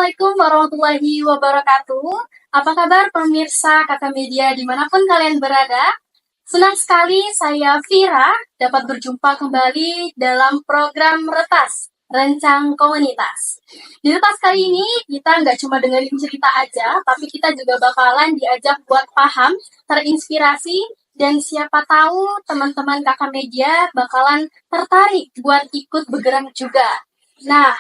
Assalamualaikum warahmatullahi wabarakatuh. Apa kabar pemirsa Kakak Media dimanapun kalian berada? Senang sekali saya Vira dapat berjumpa kembali dalam program Retas, Rencang Komunitas. Di Retas kali ini kita nggak cuma dengerin cerita aja, tapi kita juga bakalan diajak buat paham, terinspirasi, dan siapa tahu teman-teman Kakak Media bakalan tertarik buat ikut bergerak juga. Nah,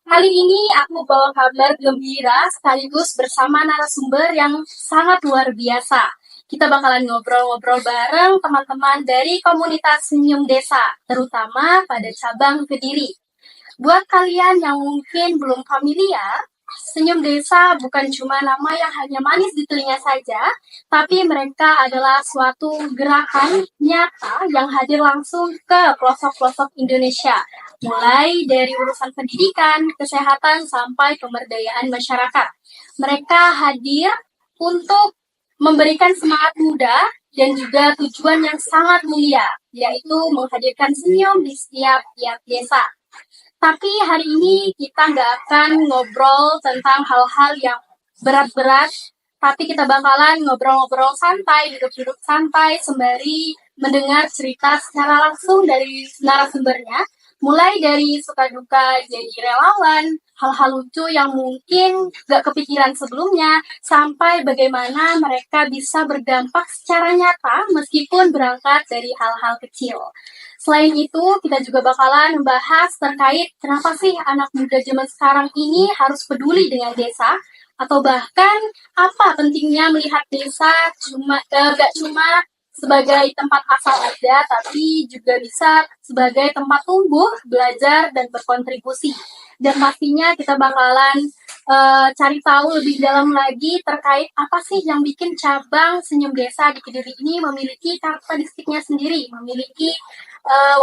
kali ini aku bawa kabar gembira sekaligus bersama narasumber yang sangat luar biasa. Kita bakalan ngobrol-ngobrol bareng teman-teman dari komunitas Senyum Desa, terutama pada cabang Kediri. Buat kalian yang mungkin belum familiar, Senyum Desa bukan cuma nama yang hanya manis di telinga saja, tapi mereka adalah suatu gerakan nyata yang hadir langsung ke pelosok-pelosok Indonesia, mulai dari urusan pendidikan, kesehatan, sampai pemberdayaan masyarakat. Mereka hadir untuk memberikan semangat muda dan juga tujuan yang sangat mulia, yaitu menghadirkan senyum di setiap tiap desa. Tapi hari ini kita nggak akan ngobrol tentang hal-hal yang berat-berat, tapi kita bakalan ngobrol-ngobrol santai, duduk-duduk santai, sembari mendengar cerita secara langsung dari narasumbernya, mulai dari suka duka jadi relawan, hal-hal lucu yang mungkin gak kepikiran sebelumnya, sampai bagaimana mereka bisa berdampak secara nyata meskipun berangkat dari hal-hal kecil. Selain itu, kita juga bakalan membahas terkait kenapa sih anak muda zaman sekarang ini harus peduli dengan desa, atau bahkan apa pentingnya melihat desa gak cuma sebagai tempat asal aja, tapi juga bisa sebagai tempat tumbuh, belajar, dan berkontribusi. Dan pastinya kita bakalan cari tahu lebih dalam lagi terkait apa sih yang bikin cabang Senyum Desa di Kediri ini memiliki karakteristiknya sendiri, memiliki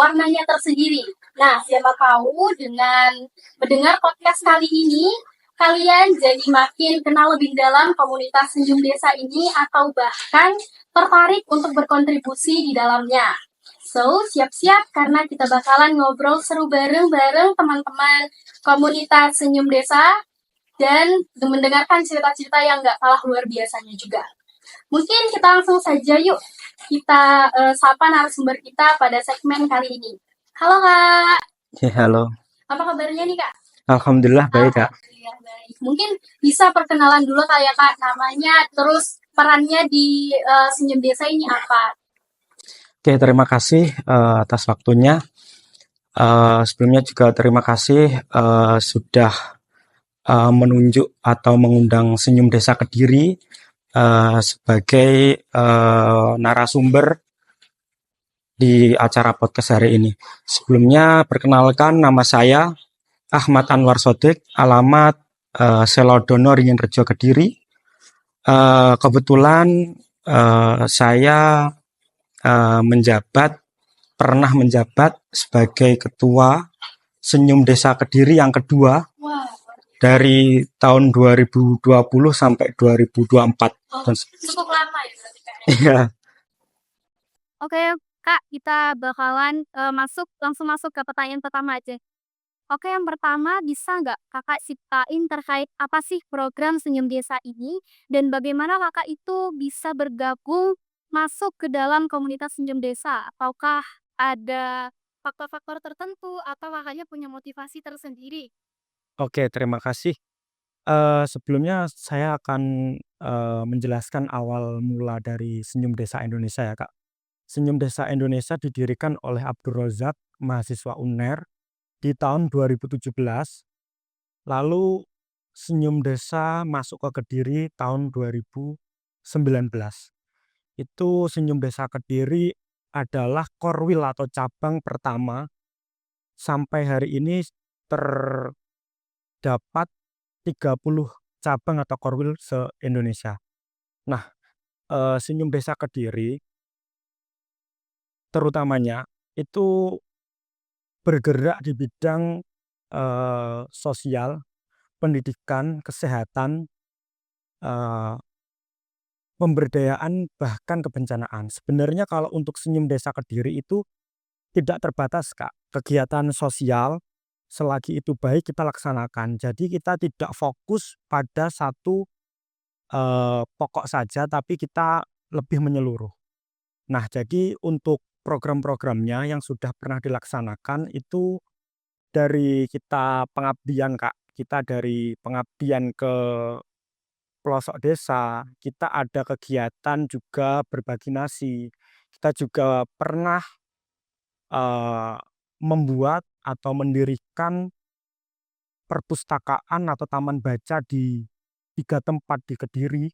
warnanya tersendiri. Nah, siapa tahu dengan mendengar podcast kali ini, kalian jadi makin kenal lebih dalam komunitas Senyum Desa ini atau bahkan tertarik untuk berkontribusi di dalamnya. So, siap-siap karena kita bakalan ngobrol seru bareng-bareng teman-teman komunitas Senyum Desa dan mendengarkan cerita-cerita yang gak kalah luar biasanya juga. Mungkin kita langsung saja yuk, kita sapa narasumber kita pada segmen kali ini. Halo Kak. Halo. Apa kabarnya nih Kak? Alhamdulillah baik Kak. Alhamdulillah baik. Mungkin bisa perkenalan dulu kali ya Kak, namanya, terus perannya di Senyum Desa ini apa? Oke, terima kasih atas waktunya. Sebelumnya juga terima kasih sudah menunjuk atau mengundang Senyum Desa Kediri sebagai narasumber di acara podcast hari ini. Sebelumnya perkenalkan, nama saya Ahmad Anwar Sodik, alamat Selodono Ringin Rejo Kediri. Kebetulan saya pernah menjabat sebagai ketua Senyum Desa Kediri yang kedua. Wow. Dari tahun 2020 sampai 2024. Cukup lama ya berarti Kak? Iya. Oke Kak, kita bakalan langsung masuk ke pertanyaan pertama aja. Oke, yang pertama, bisa nggak Kakak ceritain terkait apa sih program Senyum Desa ini dan bagaimana Kakak itu bisa bergabung masuk ke dalam komunitas Senyum Desa? Ataukah ada faktor-faktor tertentu atau Kakaknya punya motivasi tersendiri? Oke, terima kasih. Sebelumnya saya akan menjelaskan awal mula dari Senyum Desa Indonesia ya Kak. Senyum Desa Indonesia didirikan oleh Abdul Rozak, mahasiswa UNER, di tahun 2017. Lalu Senyum Desa masuk ke Kediri tahun 2019. Itu Senyum Desa Kediri adalah korwil atau cabang pertama. Sampai hari ini terdapat 30 cabang atau korwil se-Indonesia. Nah, Senyum Desa Kediri terutamanya itu bergerak di bidang sosial, pendidikan, kesehatan, pemberdayaan, bahkan kebencanaan. Sebenarnya kalau untuk Senyum Desa Kediri itu tidak terbatas Kak. Kegiatan sosial selagi itu baik kita laksanakan. Jadi kita tidak fokus pada satu, pokok saja, tapi kita lebih menyeluruh. Nah, jadi untuk program-programnya yang sudah pernah dilaksanakan itu dari kita pengabdian, Kak. Kita dari pengabdian ke pelosok desa, kita ada kegiatan juga berbagi nasi. Kita juga pernah, eee, membuat atau mendirikan perpustakaan atau taman baca di 3 tempat di Kediri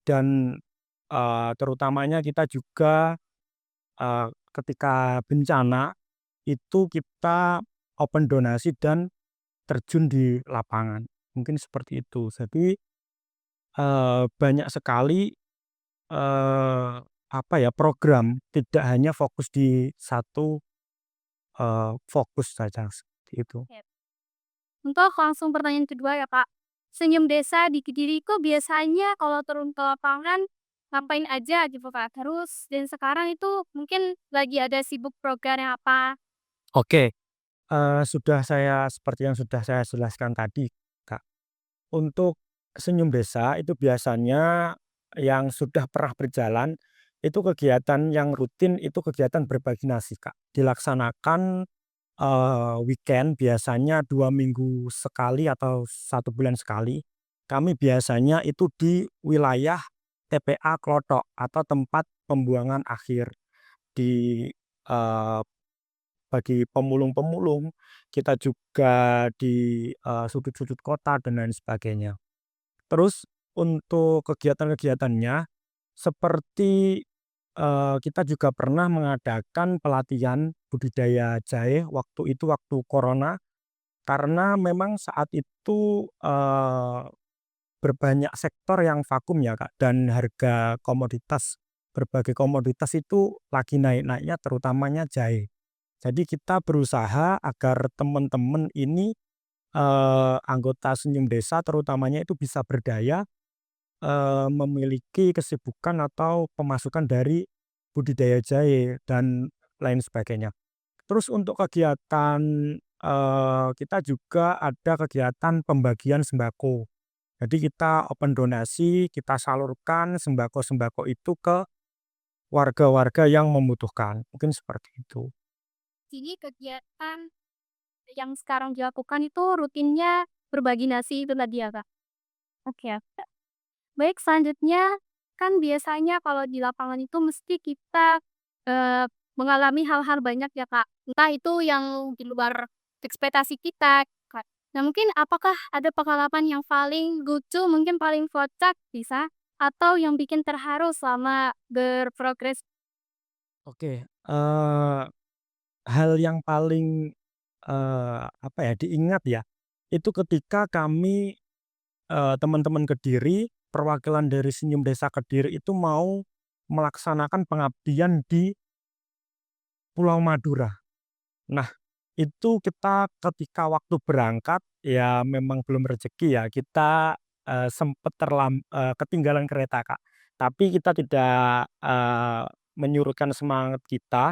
dan, terutamanya kita juga, ketika bencana itu kita open donasi dan terjun di lapangan, mungkin seperti itu. Jadi, banyak sekali, apa ya, program, tidak hanya fokus di satu, fokus saja, seperti itu. Oke. Untuk langsung pertanyaan kedua ya Kak. Senyum Desa di Kediri itu biasanya kalau turun ke lapangan ngapain aja gitu Kak? Terus dan sekarang itu mungkin lagi ada sibuk program apa? Oke, seperti yang sudah saya jelaskan tadi, Kak. Untuk Senyum Desa itu biasanya yang sudah pernah berjalan, itu kegiatan yang rutin, itu kegiatan berbagi nasi, Kak. Dilaksanakan, weekend biasanya 2 minggu sekali atau 1 bulan sekali. Kami biasanya itu di wilayah TPA Klothok atau tempat pembuangan akhir di, eee, bagi pemulung-pemulung, kita juga di, sudut-sudut kota dan lain sebagainya. Terus untuk kegiatan-kegiatannya seperti, kita juga pernah mengadakan pelatihan budidaya jahe waktu corona, karena memang saat itu, berbanyak sektor yang vakum ya, Kak, dan harga berbagai komoditas itu lagi naik-naiknya terutamanya jahe. Jadi kita berusaha agar teman-teman ini, anggota Senyum Desa terutamanya itu bisa berdaya, memiliki kesibukan atau pemasukan dari budidaya jahe dan lain sebagainya. Terus untuk kegiatan, kita juga ada kegiatan pembagian sembako. Jadi kita open donasi, kita salurkan sembako-sembako itu ke warga-warga yang membutuhkan, mungkin seperti itu. Jadi kegiatan yang sekarang dilakukan itu rutinnya berbagi nasi itu tadi ya Kak? Oke. Baik, selanjutnya kan biasanya kalau di lapangan itu mesti kita, eee, mengalami hal-hal banyak ya, Kak. Entah itu yang di luar ekspektasi kita, Kak. Nah, mungkin apakah ada pengalaman yang paling lucu, mungkin paling kocak bisa, atau yang bikin terharu selama berprogres? Oke, hal yang paling, apa ya, diingat ya, itu ketika kami, teman-teman Kediri, perwakilan dari Senyum Desa Kediri itu mau melaksanakan pengabdian di Pulau Madura. Nah, itu kita ketika waktu berangkat, ya memang belum rezeki ya, kita, sempet ketinggalan kereta, Kak. Tapi kita tidak, menyurutkan semangat kita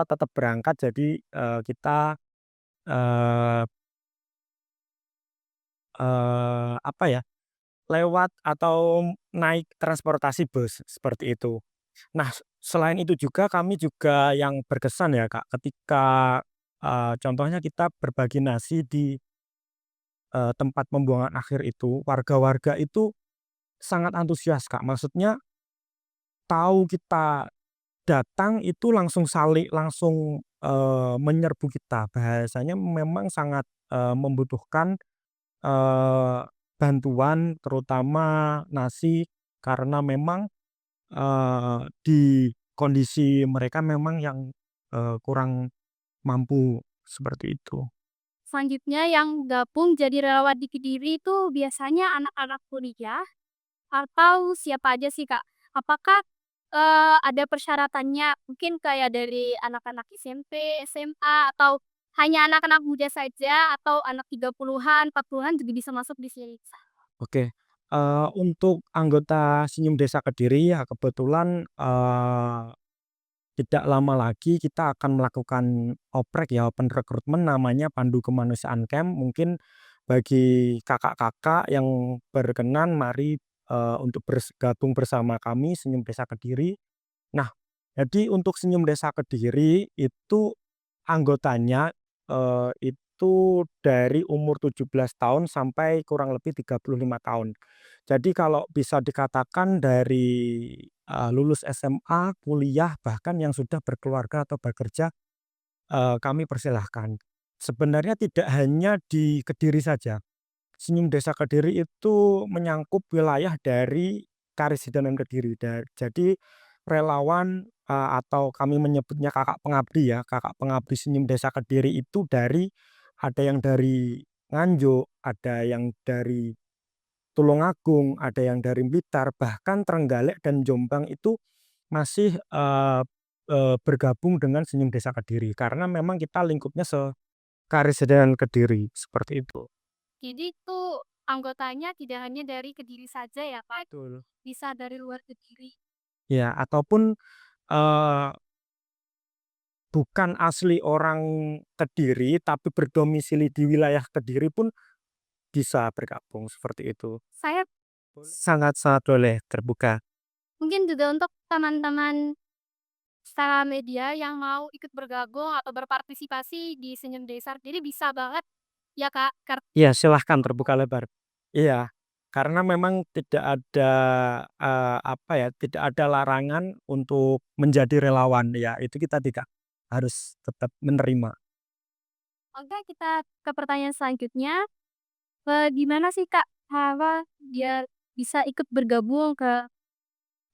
tetap berangkat jadi, kita, eee apa ya, lewat atau naik transportasi bus, seperti itu. Nah, selain itu juga kami juga yang berkesan ya, Kak, ketika, contohnya kita berbagi nasi di, tempat pembuangan akhir itu, warga-warga itu sangat antusias, Kak. Maksudnya tahu kita datang itu langsung, menyerbu kita. Bahasanya memang sangat, membutuhkan, eee, bantuan terutama nasi karena memang, di kondisi mereka memang yang, kurang mampu, seperti itu. Selanjutnya yang gabung jadi relawan di Kediri itu biasanya anak-anak kuliah atau siapa aja sih, Kak? Apakah, ada persyaratannya? Mungkin kayak dari anak-anak SMP, SMA, atau hanya anak-anak muda saja, atau anak 30-an, 40-an juga bisa masuk di sini? Oke, untuk anggota Senyum Desa Kediri ya kebetulan, tidak lama lagi kita akan melakukan oprek ya, open recruitment namanya Pandu Kemanusiaan Camp. Mungkin bagi kakak-kakak yang berkenan mari, untuk bergabung bersama kami Senyum Desa Kediri. Nah, jadi untuk Senyum Desa Kediri itu anggotanya, itu dari umur 17 tahun sampai kurang lebih 35 tahun. Jadi kalau bisa dikatakan dari, lulus SMA, kuliah, bahkan yang sudah berkeluarga atau bekerja, kami persilahkan. Sebenarnya tidak hanya di Kediri saja. Senyum Desa Kediri itu menyangkup wilayah dari Karisidenan Kediri. Jadi relawan, atau kami menyebutnya kakak pengabdi ya, kakak pengabdi Senyum Desa Kediri itu ada yang dari Nganjuk, ada yang dari Tulungagung, ada yang dari Blitar, bahkan Trenggalek dan Jombang itu masih, bergabung dengan Senyum Desa Kediri karena memang kita lingkupnya Karisidenan Kediri, seperti itu. Jadi tuh anggotanya tidak hanya dari Kediri saja ya, Kak? Betul. Bisa dari luar Kediri. Ya, ataupun, eee, bukan asli orang Kediri, tapi berdomisili di wilayah Kediri pun bisa bergabung, seperti itu. Saya Sangat-sangat boleh, terbuka. mungkin juga untuk teman-teman secara media yang mau ikut bergabung atau berpartisipasi di Senyum Desa, jadi bisa banget ya, Kak? Iya, silahkan terbuka lebar. Iya, karena memang tidak ada, apa ya, tidak ada larangan untuk menjadi relawan, ya itu kita tidak harus tetap menerima. Oke, kita ke pertanyaan selanjutnya. Gimana sih, Kak, cara dia bisa ikut bergabung ke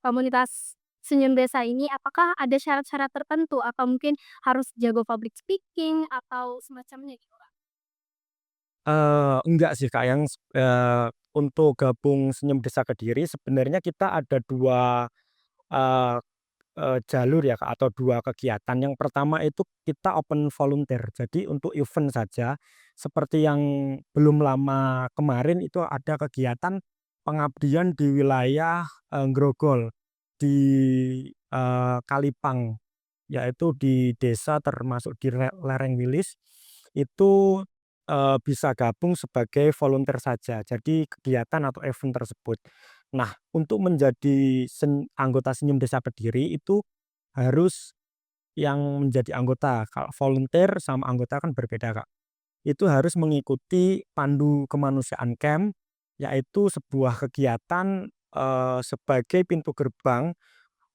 komunitas Senyum Desa ini? Apakah ada syarat-syarat tertentu atau mungkin harus jago public speaking atau semacamnya gitu, Kak? Enggak sih Kak, untuk gabung Senyum Desa Kediri sebenarnya kita ada 2 eee jalur ya Kak, atau 2 kegiatan. Yang pertama itu kita open volunteer. Jadi untuk event saja, seperti yang belum lama kemarin itu ada kegiatan pengabdian di wilayah, Grogol, di, Kalipang, yaitu di desa termasuk di lereng Wilis, itu, bisa gabung sebagai volunteer saja. Jadi kegiatan atau event tersebut. Nah, untuk menjadi anggota Senyum Desa Kediri itu harus yang menjadi anggota. Kalau volunteer sama anggota kan berbeda, Kak. Itu harus mengikuti Pandu Kemanusiaan Camp, yaitu sebuah kegiatan, sebagai pintu gerbang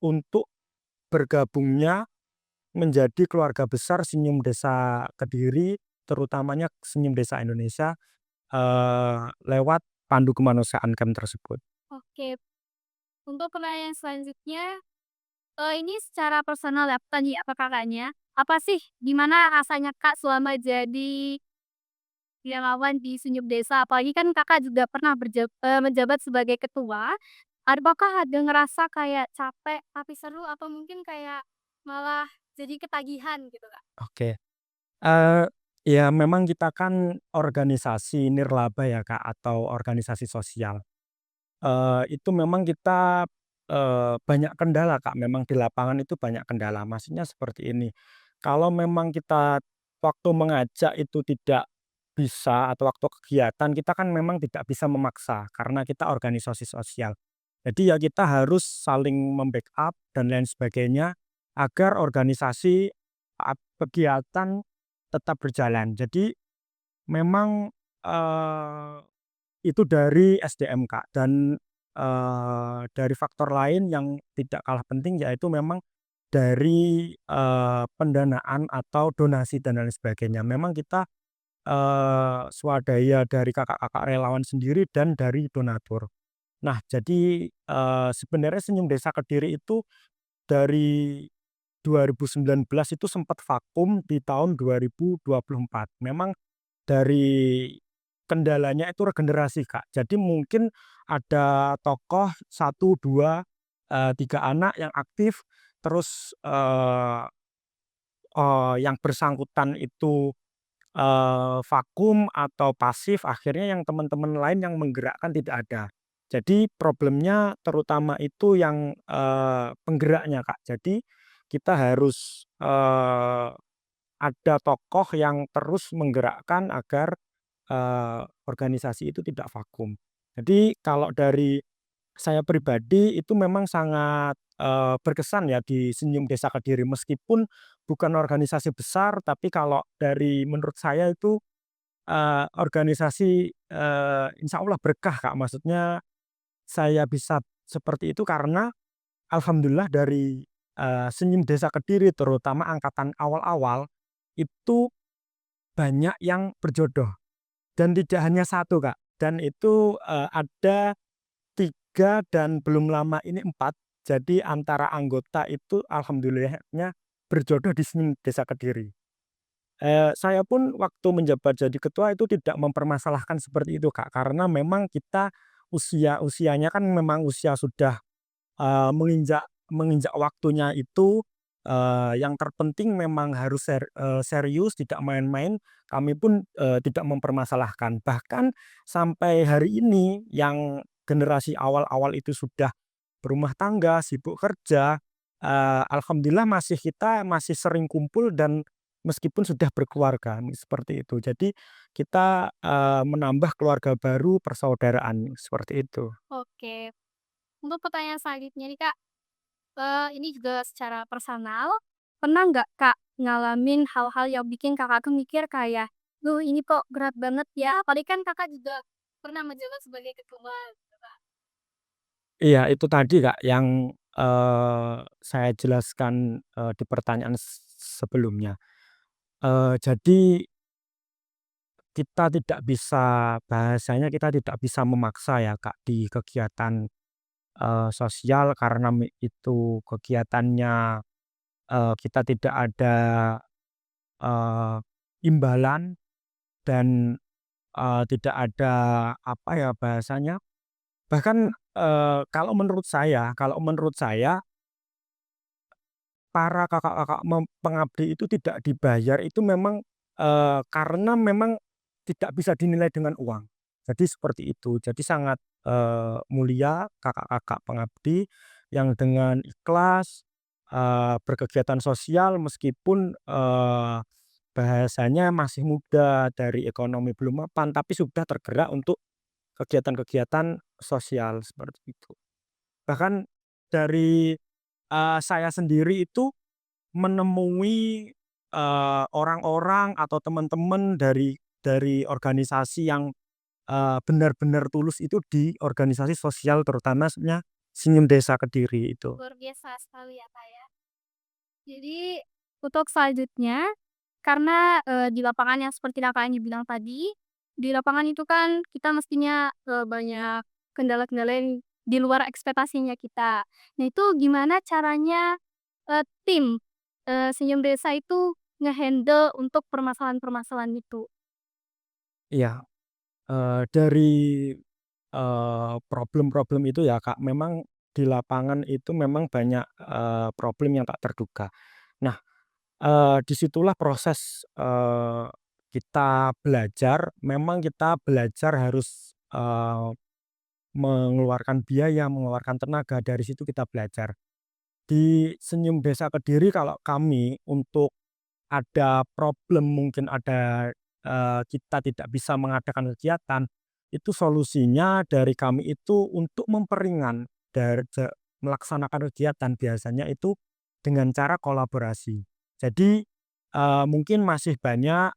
untuk bergabungnya menjadi keluarga besar Senyum Desa Kediri, terutamanya Senyum Desa Indonesia, lewat Pandu Kemanusiaan Camp tersebut. Oke, untuk pertanyaan selanjutnya, ini secara personal ya, tanya apa Kakaknya, apa sih gimana rasanya Kak selama jadi relawan di Senyum Desa? Apalagi kan Kakak juga pernah menjabat sebagai ketua. Apakah ada ngerasa kayak capek tapi seru atau mungkin kayak malah jadi ketagihan gitu, Kak? Oke. Eee, ya memang kita kan organisasi nirlaba ya, Kak, atau organisasi sosial. Itu memang kita, banyak kendala, Kak, memang di lapangan itu banyak kendala. Maksudnya seperti ini, kalau memang kita waktu mengajak itu tidak bisa atau waktu kegiatan, kita kan memang tidak bisa memaksa karena kita organisasi sosial. Jadi ya kita harus saling membackup dan lain sebagainya agar organisasi, kegiatan tetap berjalan. Jadi memang, itu dari SDM, Kak, dan, dari faktor lain yang tidak kalah penting yaitu memang dari, pendanaan atau donasi dan lain sebagainya. Memang kita, swadaya dari kakak-kakak relawan sendiri dan dari donatur. Nah jadi, sebenarnya Senyum Desa Kediri itu dari 2019 itu sempat vakum di tahun 2024. Memang dari kendalanya itu regenerasi, Kak. Jadi mungkin ada tokoh satu 2 3 anak yang aktif, terus, yang bersangkutan itu, vakum atau pasif, akhirnya yang teman-teman lain yang menggerakkan tidak ada. Jadi problemnya terutama itu yang, penggeraknya, Kak. Jadi kita harus, ada tokoh yang terus menggerakkan agar, organisasi itu tidak vakum. Jadi kalau dari saya pribadi itu memang sangat, berkesan ya di Senyum Desa Kediri, meskipun bukan organisasi besar, tapi kalau dari menurut saya itu, organisasi, insya Allah berkah, Kak. Maksudnya saya bisa seperti itu karena alhamdulillah dari, Senyum Desa Kediri terutama angkatan awal-awal, itu banyak yang berjodoh dan tidak hanya satu, Kak, dan itu, ada 3 dan belum lama ini 4. Jadi antara anggota itu alhamdulillahnya berjodoh di Senyum Desa Kediri. Saya pun waktu menjabat jadi ketua itu tidak mempermasalahkan seperti itu, Kak, karena memang kita usianya kan memang usia sudah, menginjak menginjak waktunya itu, yang terpenting memang harus serius, tidak main-main, kami pun, tidak mempermasalahkan. Bahkan sampai hari ini yang generasi awal-awal itu sudah berumah tangga, sibuk kerja, alhamdulillah kita masih sering kumpul dan meskipun sudah berkeluarga, seperti itu. Jadi kita, menambah keluarga baru, persaudaraan, seperti itu. Oke. Untuk pertanyaan selanjutnya nih, Kak, ini juga secara personal, pernah nggak, Kak, ngalamin hal-hal yang bikin Kakak tuh mikir kayak, "Duh, ini kok berat banget ya?" Apalagi kan Kakak juga pernah menjabat sebagai ketua gitu, Kak. Iya, itu tadi, Kak, yang, saya jelaskan, di pertanyaan sebelumnya. Jadi kita tidak bisa bahasanya kita tidak bisa memaksa ya, Kak, di kegiatan, sosial karena itu kegiatannya, kita tidak ada, eee, imbalan dan, tidak ada apa ya bahasanya, bahkan, kalau menurut saya para kakak-kakak pengabdi itu tidak dibayar itu memang, karena memang tidak bisa dinilai dengan uang. Jadi seperti itu. Jadi sangat, mulia kakak-kakak pengabdi yang dengan ikhlas, berkegiatan sosial meskipun, bahasanya masih muda, dari ekonomi belum mapan, tapi sudah tergerak untuk kegiatan-kegiatan sosial, seperti itu. Bahkan dari, saya sendiri itu menemui, orang-orang atau teman-teman dari organisasi yang, benar-benar tulus itu di organisasi sosial terutamanya Senyum Desa Kediri itu. Luar biasa sekali ya, Kak, ya. Jadi, untuk selanjutnya, karena, di lapangan yang seperti Kakaknya bilang tadi, di lapangan itu kan kita mestinya, banyak kendala-kendala yang di luar ekspektasinya kita. Nah, itu gimana caranya, tim, Senyum Desa itu nge-handle untuk permasalahan-permasalahan itu? Iya, dari, problem-problem itu ya, Kak, memang di lapangan itu memang banyak, problem yang tak terduga. Nah, di situlah proses, kita belajar, memang kita belajar harus, mengeluarkan biaya, mengeluarkan tenaga, dari situ kita belajar. Di Senyum Desa Kediri kalau kami untuk ada problem, mungkin ada, kita tidak bisa mengadakan kegiatan, itu solusinya dari kami itu untuk memperingan dari melaksanakan kegiatan biasanya itu dengan cara kolaborasi. Jadi, mungkin masih banyak,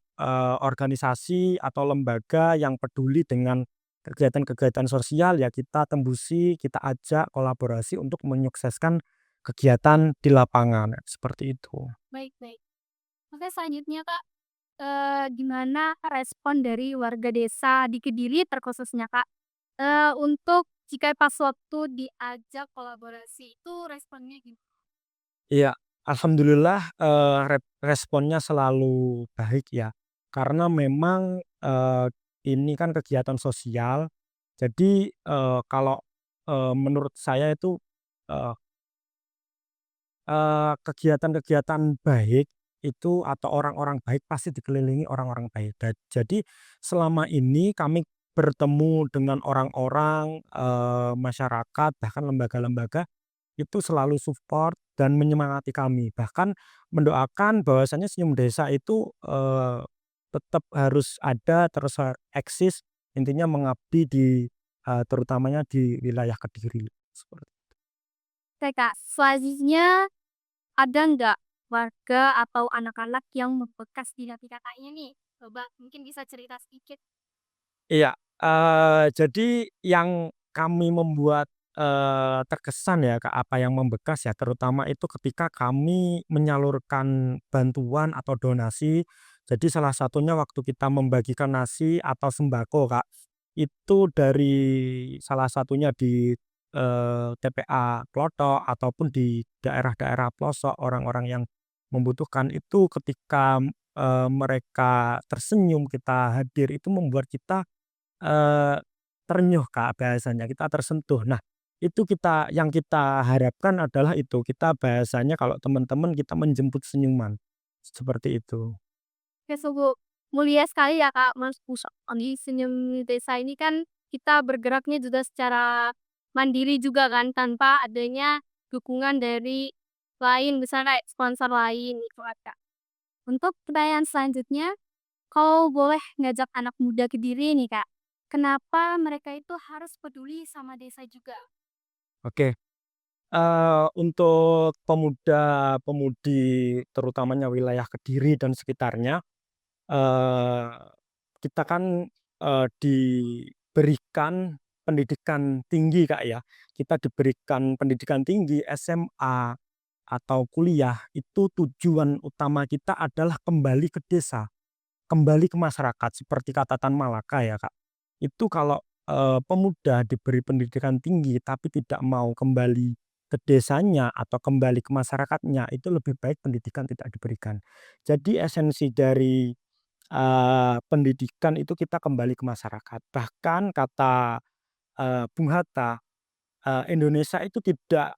organisasi atau lembaga yang peduli dengan kegiatan-kegiatan sosial, ya kita tembusi, kita ajak kolaborasi untuk menyukseskan kegiatan di lapangan, seperti itu. Baik baik. Oke, selanjutnya, Kak, gimana respon dari warga desa di Kediri terkhususnya, Kak, untuk jika pas waktu diajak kolaborasi, itu responnya gimana? Iya, alhamdulillah, responnya selalu baik ya, karena memang, ini kan kegiatan sosial, jadi, kalau, menurut saya itu, eee kegiatan-kegiatan baik itu atau orang-orang baik pasti dikelilingi orang-orang baik. Jadi selama ini kami bertemu dengan orang-orang, masyarakat, bahkan lembaga-lembaga, itu selalu support dan menyemangati kami. Bahkan mendoakan bahwasanya Senyum Desa itu, tetap harus ada, terus eksis, intinya mengabdi di, terutamanya di wilayah Kediri, seperti. Oke Kak, selanjutnya ada nggak warga atau anak-anak yang membekas di hati Kakaknya nih? Coba mungkin bisa cerita sedikit. Iya, jadi yang kami membuat, terkesan ya, Kak, apa yang membekas ya, terutama itu ketika kami menyalurkan bantuan atau donasi. Jadi salah satunya waktu kita membagikan nasi atau sembako, Kak, itu dari salah satunya di, TPA Klothok ataupun di daerah-daerah pelosok, orang-orang yang membutuhkan itu ketika, mereka tersenyum, kita hadir, itu membuat kita Eee, terenyuh, Kak, bahasanya, kita tersentuh. Nah, itu yang kita harapkan adalah itu, kita bahasanya kalau teman-teman kita menjemput senyuman, seperti itu. Oke, sungguh mulia sekali ya Kak, Mas, di Senyum Desa ini kan kita bergeraknya juga secara mandiri juga kan, tanpa adanya dukungan dari lain, misalnya kayak sponsor lain gitu kan, Kak. Untuk pertanyaan selanjutnya, kalau boleh ngajak anak muda ke diri nih Kak, kenapa mereka itu harus peduli sama desa juga? Oke, untuk pemuda-pemudi terutamanya wilayah Kediri dan sekitarnya, eee, kita kan, diberikan pendidikan tinggi, Kak, ya. Kita diberikan pendidikan tinggi, SMA atau kuliah, itu tujuan utama kita adalah kembali ke desa, kembali ke masyarakat seperti kata Tan Malaka ya, Kak. Itu kalau, pemuda diberi pendidikan tinggi tapi tidak mau kembali ke desanya atau kembali ke masyarakatnya, itu lebih baik pendidikan tidak diberikan. Jadi esensi dari, pendidikan itu kita kembali ke masyarakat. Bahkan kata, Bung Hatta, Indonesia itu tidak,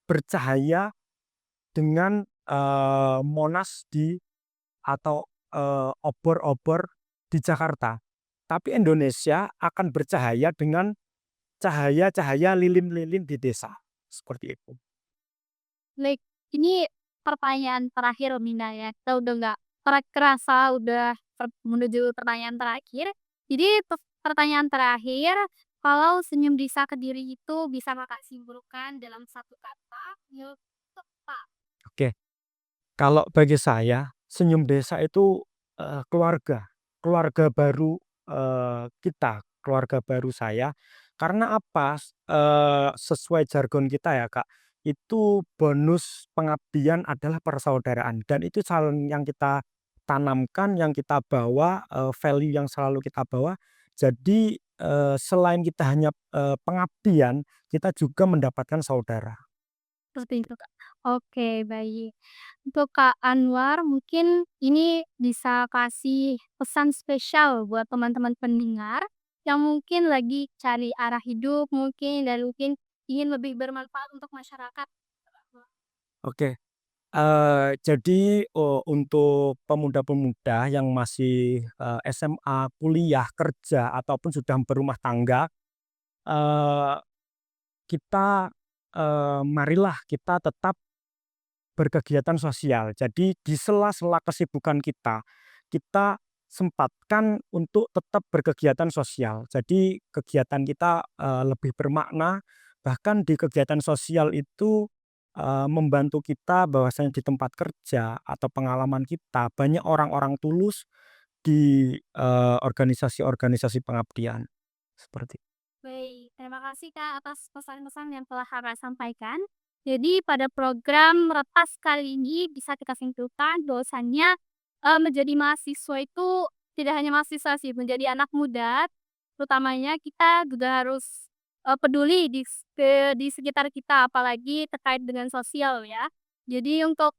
bercahaya dengan, Monas atau, obor-obor di Jakarta. Tapi Indonesia akan bercahaya dengan cahaya-cahaya lilin-lilin di desa, seperti itu. Like, ini pertanyaan terakhir Mina ya, kita udah nggak kerasa udah menuju pertanyaan terakhir. Jadi pertanyaan terakhir, kalau Senyum Desa Kediri itu bisa Kakak simpulkan dalam satu kata, yuk apa? Oke, kalau bagi saya Senyum Desa itu, keluarga, keluarga baru, kita, keluarga baru saya. Karena apa, sesuai jargon kita ya, Kak, itu bonus pengabdian adalah persaudaraan dan itu yang kita tanamkan, yang kita bawa, value yang selalu kita bawa. Jadi, selain kita hanya, pengabdian, kita juga mendapatkan saudara. Seperti itu, Kak. Oke, baik. Untuk Kak Anwar, mungkin ini bisa kasih pesan spesial buat teman-teman pendengar yang mungkin lagi cari arah hidup mungkin dan mungkin ingin lebih bermanfaat untuk masyarakat. Oke. Jadi, untuk pemuda-pemuda yang masih, SMA, kuliah, kerja, ataupun sudah berumah tangga, eee, kita, marilah kita tetap berkegiatan sosial. Jadi di sela-sela kesibukan kita, kita sempatkan untuk tetap berkegiatan sosial. Jadi kegiatan kita, lebih bermakna, bahkan di kegiatan sosial itu, membantu kita bahwasanya di tempat kerja atau pengalaman kita banyak orang-orang tulus di, organisasi-organisasi pengabdian, seperti. Baik, terima kasih Kak atas pesan-pesan yang telah Kakak sampaikan. Jadi pada program Retas kali ini bisa kita simpulkan bahwasannya menjadi mahasiswa itu tidak hanya mahasiswa sih, menjadi anak muda, terutamanya kita juga harus peduli di sekitar kita, apalagi terkait dengan sosial ya. Jadi untuk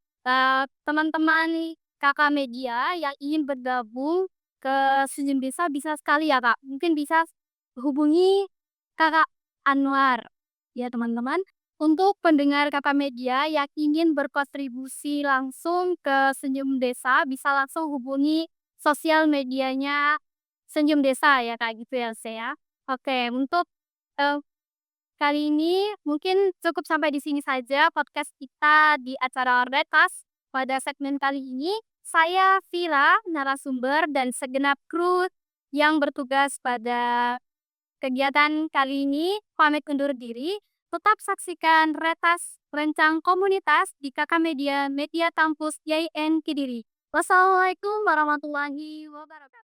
teman-teman kakak media yang ingin bergabung ke Senyum Desa bisa sekali ya Kak, mungkin bisa hubungi Kakak Anwar. Ya teman-teman, untuk pendengar Kata Media yang ingin berkontribusi langsung ke Senyum Desa, bisa langsung hubungi sosial medianya Senyum Desa ya Kak gitu ya saya. Oke, untuk eh, kali ini mungkin cukup sampai di sini saja podcast kita di acara Retas. Pada segmen kali ini, saya Vira, narasumber dan segenap kru yang bertugas pada kegiatan kali ini pamit undur diri. Tetap saksikan Retas Rencang Komunitas di KK Media Media Kampus YIN Kediri. Wassalamualaikum warahmatullahi wabarakatuh.